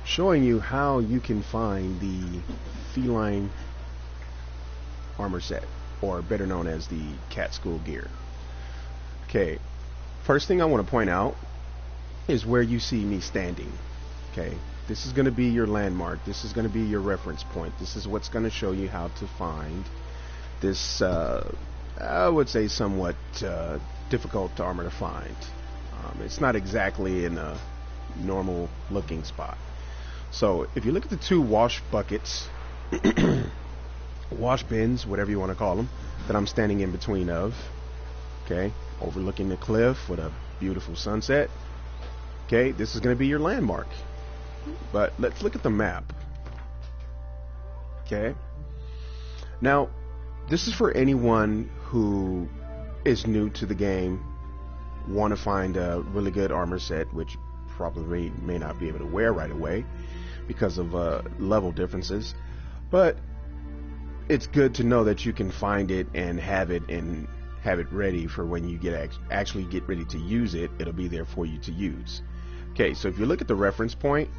showing you how you can find the Feline armor set, or better known as the cat school gear. Okay, first thing I want to point out is where you see me standing. Okay, this is going to be your landmark. This is going to be your reference point. This is what's going to show you how to find this, I would say, somewhat difficult armor to find. It's not exactly in a normal looking spot. So if you look at the two wash buckets, wash bins, whatever you want to call them, that I'm standing in between of, okay, overlooking the cliff with a beautiful sunset. Okay, this is going to be your landmark. But let's look at the map. Okay, now this is for anyone who is new to the game, want to find a really good armor set, which probably may not be able to wear right away because of level differences, but it's good to know that you can find it and have it ready for when you actually get ready to use it. It'll be there for you to use. Okay, so if you look at the reference point,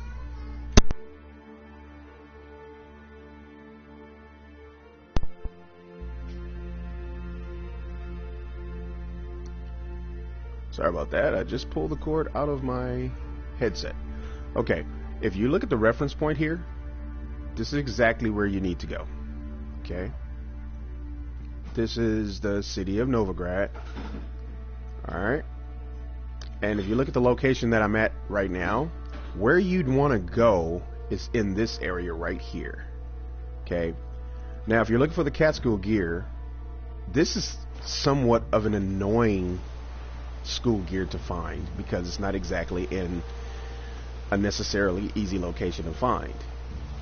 sorry about that, I just pulled the cord out of my headset. Okay, if you look at the reference point here, this is exactly where you need to go. Okay, this is the city of Novigrad. Alright, and if you look at the location that I'm at right now, where you'd want to go is in this area right here. Okay, now if you're looking for the cat school gear, this is somewhat of an annoying school gear to find because it's not exactly in a necessarily easy location to find.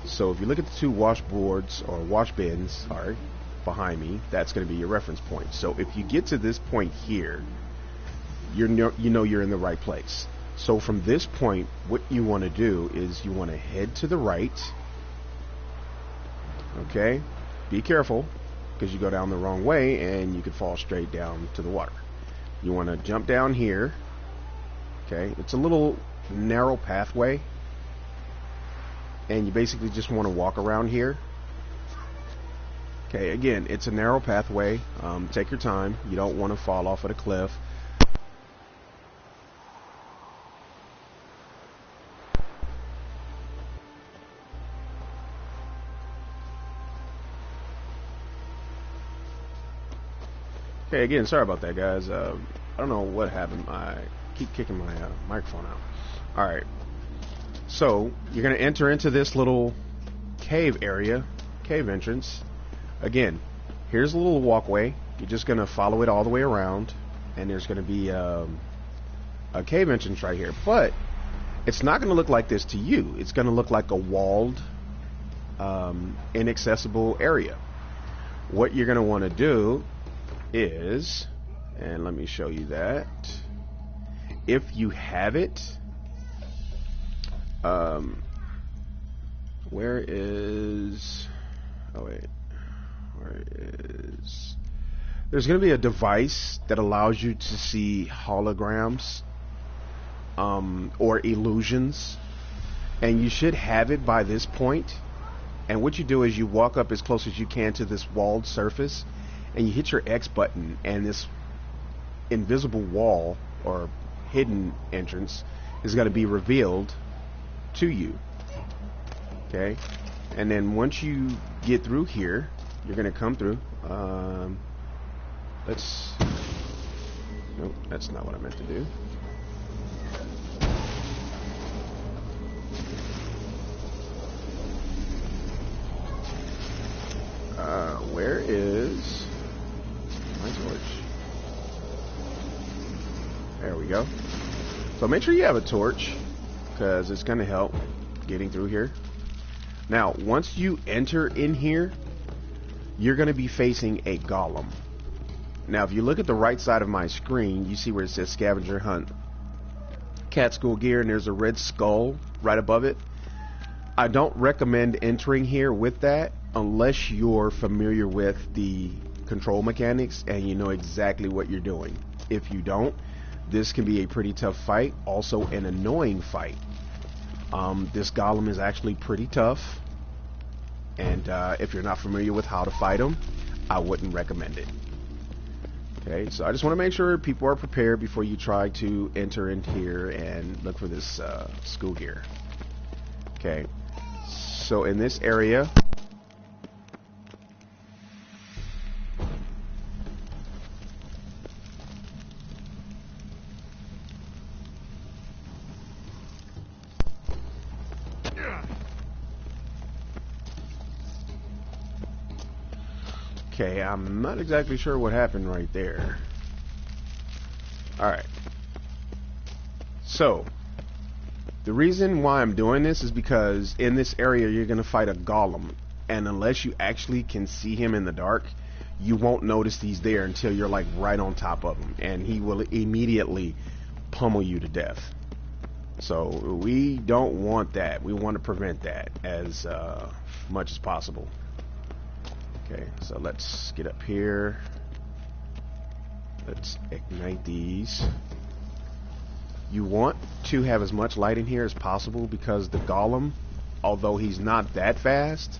So if you look at the two washboards or wash bins, sorry, behind me, that's going to be your reference point. So if you get to this point here, you know you're in the right place. So from this point, what you want to do is you want to head to the right. Okay, be careful because you go down the wrong way and you could fall straight down to the water. You want to jump down here. Okay, it's a little narrow pathway, and you basically just want to walk around here. Okay, again, it's a narrow pathway. Take your time. You don't want to fall off of the cliff. Okay, again, sorry about that, guys. I don't know what happened. I keep kicking my microphone out. Alright, so you're going to enter into this little cave area, cave entrance. Again, here's a little walkway. You're just going to follow it all the way around, and there's going to be a cave entrance right here. But it's not going to look like this to you. It's going to look like a walled, inaccessible area. What you're going to want to do is, and let me show you that, if you have it, where is, oh wait, where is, there's going to be a device that allows you to see holograms or illusions, and you should have it by this point. And what you do is you walk up as close as you can to this walled surface, and you hit your X button, and this invisible wall or hidden entrance is going to be revealed to you. Okay, and then once you get through here, you're going to come through. Nope, that's not what I meant to do. Where is my torch? There we go. So make sure you have a torch, because it's going to help getting through here. Now, once you enter in here, you're going to be facing a golem. Now, if you look at the right side of my screen, you see where it says Scavenger Hunt Cat School Gear, and there's a red skull right above it. I don't recommend entering here with that unless you're familiar with the control mechanics and you know exactly what you're doing. If you don't, this can be a pretty tough fight, also an annoying fight. This golem is actually pretty tough, and if you're not familiar with how to fight him, I wouldn't recommend it. Okay, so I just want to make sure people are prepared before you try to enter in here and look for this school gear. Okay, so in this area, okay, I'm not exactly sure what happened right there. Alright. So, the reason why I'm doing this is because in this area you're going to fight a golem. And unless you actually can see him in the dark, you won't notice he's there until you're like right on top of him. And he will immediately pummel you to death. So, we don't want that. We want to prevent that as much as possible. Okay, so let's get up here. Let's ignite these. You want to have as much light in here as possible because the golem, although he's not that fast,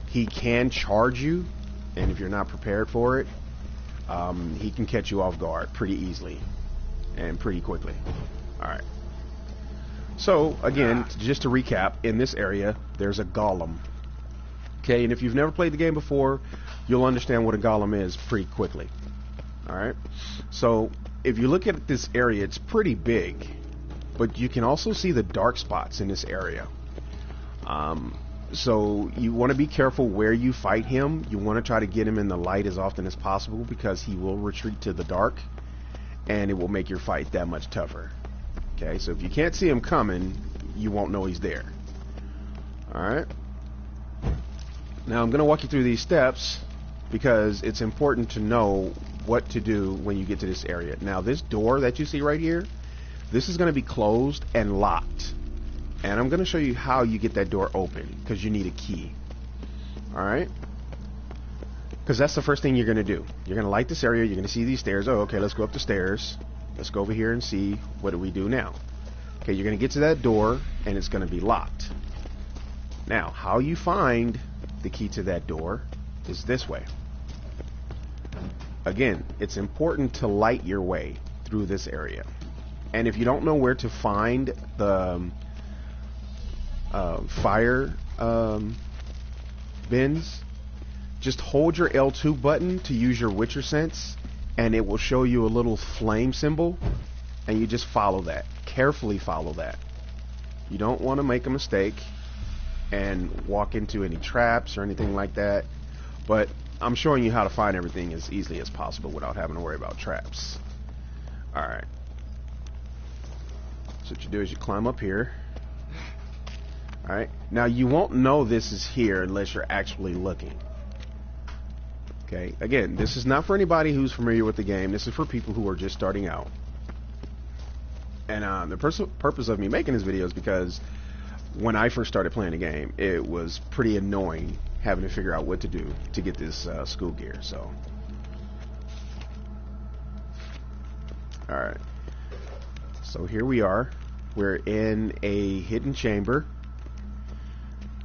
he can charge you, and if you're not prepared for it, he can catch you off guard pretty easily and pretty quickly. Alright. So, again, just to recap, in this area, there's a golem. Okay, and if you've never played the game before, you'll understand what a golem is pretty quickly. Alright, so if you look at this area, it's pretty big, but you can also see the dark spots in this area. So you want to be careful where you fight him. You want to try to get him in the light as often as possible because he will retreat to the dark, and it will make your fight that much tougher. Okay, so if you can't see him coming, you won't know he's there. Alright. Now I'm going to walk you through these steps because it's important to know what to do when you get to this area. Now this door that you see right here, this is going to be closed and locked. And I'm going to show you how you get that door open because you need a key. Alright? Because that's the first thing you're going to do. You're going to light this area, you're going to see these stairs. Oh, okay, let's go up the stairs. Let's go over here and see what do we do now. Okay, you're going to get to that door and it's going to be locked. Now, how you find the key to that door is this way. Again, it's important to light your way through this area. And if you don't know where to find the fire bins, just hold your L2 button to use your Witcher sense, and it will show you a little flame symbol, and you just follow that. Carefully follow that. You don't want to make a mistake and walk into any traps or anything like that, but I'm showing you how to find everything as easily as possible without having to worry about traps. Alright, so what you do is you climb up here. Alright, now you won't know this is here unless you're actually looking. Okay, again, this is not for anybody who's familiar with the game. This is for people who are just starting out. And the purpose of me making this video is because when I first started playing the game, it was pretty annoying having to figure out what to do to get this school gear. So, alright. So here we are. We're in a hidden chamber.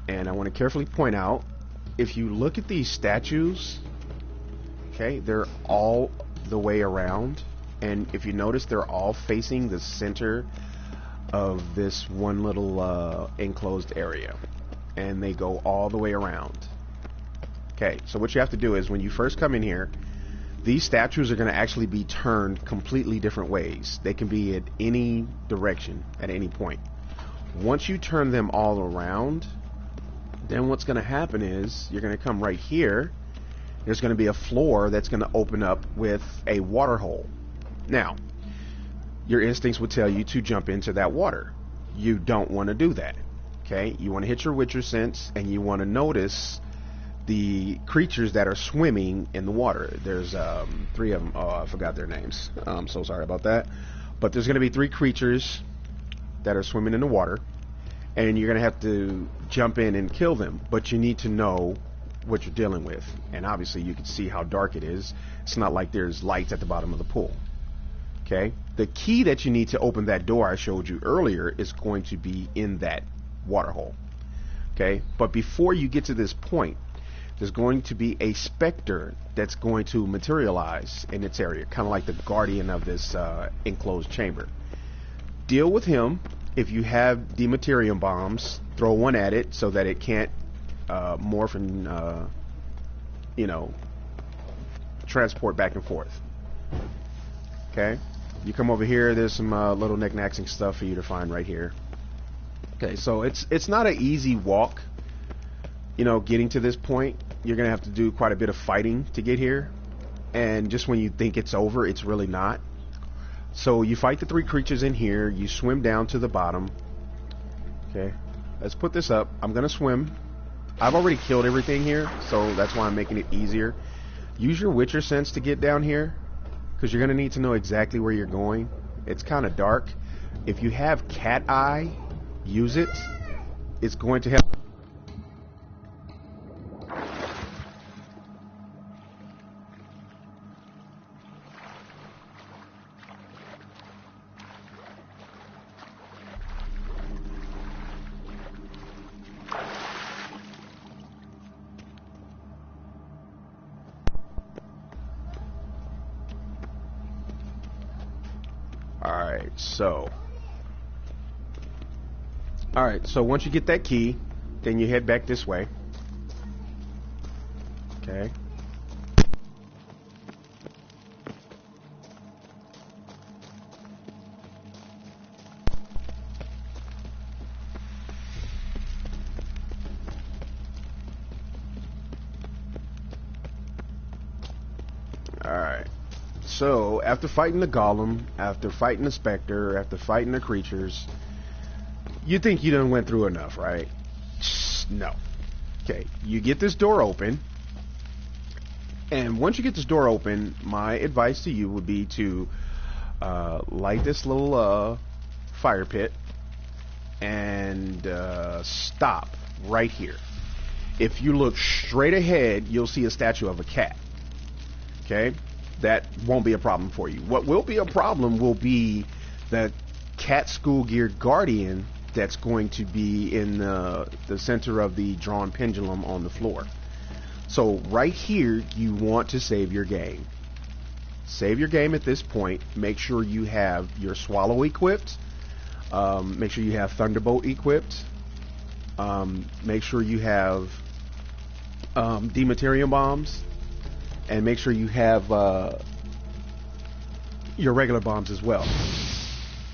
And I want to carefully point out, if you look at these statues, okay, they're all the way around. And if you notice, they're all facing the center of this one little enclosed area, and they go all the way around. Okay, so what you have to do is when you first come in here, these statues are going to actually be turned completely different ways. They can be at any direction at any point. Once you turn them all around, then what's going to happen is you're going to come right here. There's going to be a floor that's going to open up with a water hole. Now, your instincts would tell you to jump into that water. You don't want to do that. Okay, you want to hit your Witcher sense, and you want to notice the creatures that are swimming in the water. There's 3 of them. Oh, I forgot their names. I'm so sorry about that. But there's going to be 3 creatures that are swimming in the water, and you're going to have to jump in and kill them. But you need to know what you're dealing with. And obviously you can see how dark it is. It's not like there's lights at the bottom of the pool. Okay, the key that you need to open that door I showed you earlier is going to be in that water hole. Okay, but before you get to this point, there's going to be a specter that's going to materialize in its area, kind of like the guardian of this enclosed chamber. Deal with him. If you have dematerium bombs, throw one at it so that it can't morph and you know, transport back and forth. Okay, you come over here, there's some little knickknacks and stuff for you to find right here. Okay, so it's not an easy walk, you know, getting to this point. You're gonna have to do quite a bit of fighting to get here, and just when you think it's over, it's really not. So you fight the 3 creatures in here, you swim down to the bottom. Okay, let's put this up. I'm gonna swim. I've already killed everything here, so that's why I'm making it easier. Use your Witcher sense to get down here, because you're gonna need to know exactly where you're going. It's kind of dark. If you have cat eye, use it. It's going to help. Alright, so once you get that key, then you head back this way. Okay. Alright. So, after fighting the golem, after fighting the specter, after fighting the creatures, you think you done went through enough, right? No. Okay, you get this door open, and once you get this door open, my advice to you would be to light this little fire pit and stop right here. If you look straight ahead, you'll see a statue of a cat. Okay? That won't be a problem for you. What will be a problem will be the cat school gear guardian that's going to be in the center of the drawn pendulum on the floor. So right here, you want to save your game. Save your game at this point. Make sure you have your swallow equipped. Make sure you have thunderbolt equipped. Make sure you have dematerium bombs, and make sure you have your regular bombs as well.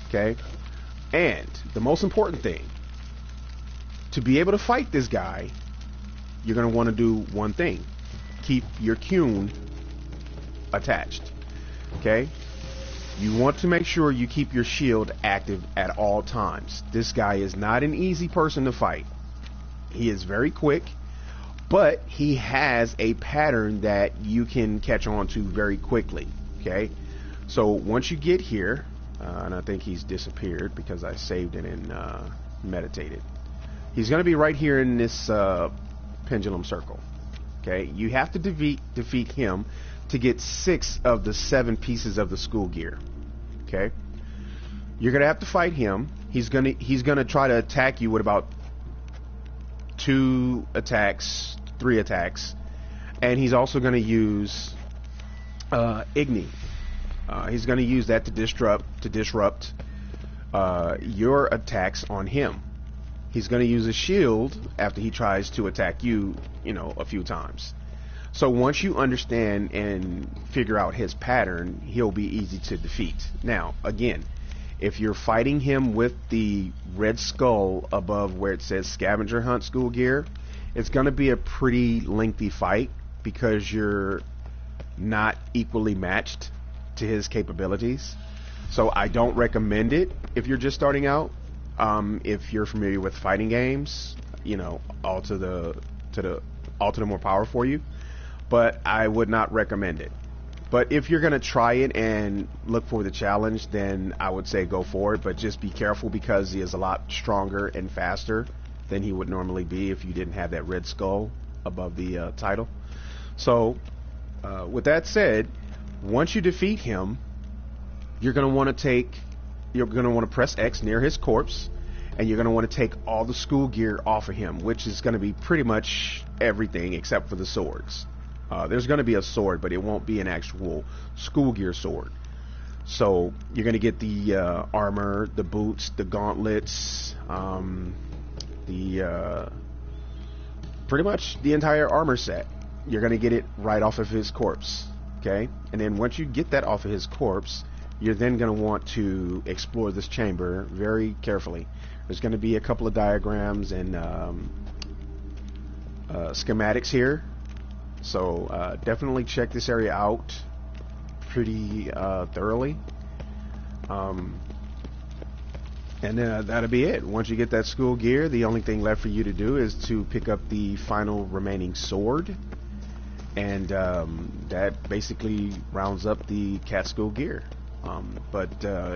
Okay? And the most important thing, to be able to fight this guy, you're going to want to do one thing. Keep your Cune attached. Okay? You want to make sure you keep your shield active at all times. This guy is not an easy person to fight. He is very quick, but he has a pattern that you can catch on to very quickly. Okay? So once you get here, and I think he's disappeared because I saved it and meditated. He's going to be right here in this pendulum circle. Okay, you have to defeat him to get 6 of the 7 pieces of the school gear. Okay, you're going to have to fight him. He's going to try to attack you with about 2 attacks, 3 attacks, and he's also going to use Igni. He's going to use that to disrupt your attacks on him. He's going to use a shield after he tries to attack you, a few times. So once you understand and figure out his pattern, he'll be easy to defeat. Now, again, if you're fighting him with the red skull above where it says scavenger hunt school gear, it's going to be a pretty lengthy fight because you're not equally matched to his capabilities. So I don't recommend it if you're just starting out. If you're familiar with fighting games, alter the more power for you, but I would not recommend it. But if you're gonna try it and look for the challenge, then I would say go for it, but just be careful because he is a lot stronger and faster than he would normally be if you didn't have that red skull above the title. So with that said, once you defeat him, you're going to want to press X near his corpse, and you're going to want to take all the school gear off of him, which is going to be pretty much everything except for the swords. There's going to be a sword, but it won't be an actual school gear sword. So you're going to get the armor, the boots, the gauntlets, pretty much the entire armor set. You're going to get it right off of his corpse. Okay, and then once you get that off of his corpse, you're then going to want to explore this chamber very carefully. There's going to be a couple of diagrams and schematics here, so definitely check this area out pretty thoroughly. And that'll be it. Once you get that school gear, the only thing left for you to do is to pick up the final remaining sword, and that basically rounds up the cat school gear. But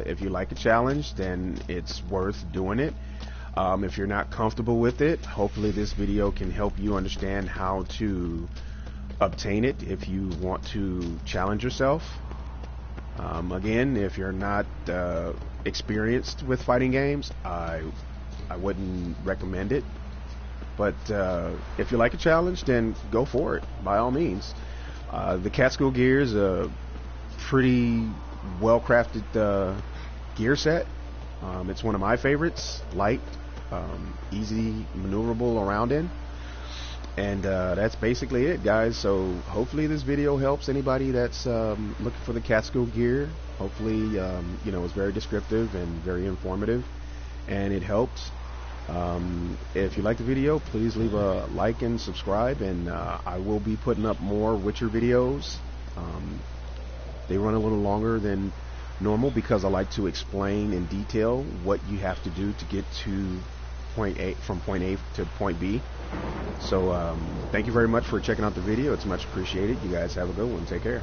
if you like a challenge, then it's worth doing it. If you're not comfortable with it, hopefully this video can help you understand how to obtain it if you want to challenge yourself. Again, if you're not experienced with fighting games, I wouldn't recommend it. But if you like a challenge, then go for it, by all means. The cat school gear is a pretty well-crafted gear set. It's one of my favorites. Light, easy maneuverable around in, and that's basically it, guys. So hopefully this video helps anybody that's looking for the cat school gear. Hopefully you know, it's very descriptive and very informative, and it helps. If you like the video, please leave a like and subscribe, and I will be putting up more Witcher videos. They run a little longer than normal because I like to explain in detail what you have to do to get to point A, from point A to point B. So thank you very much for checking out the video. It's much appreciated. You guys have a good one. Take care.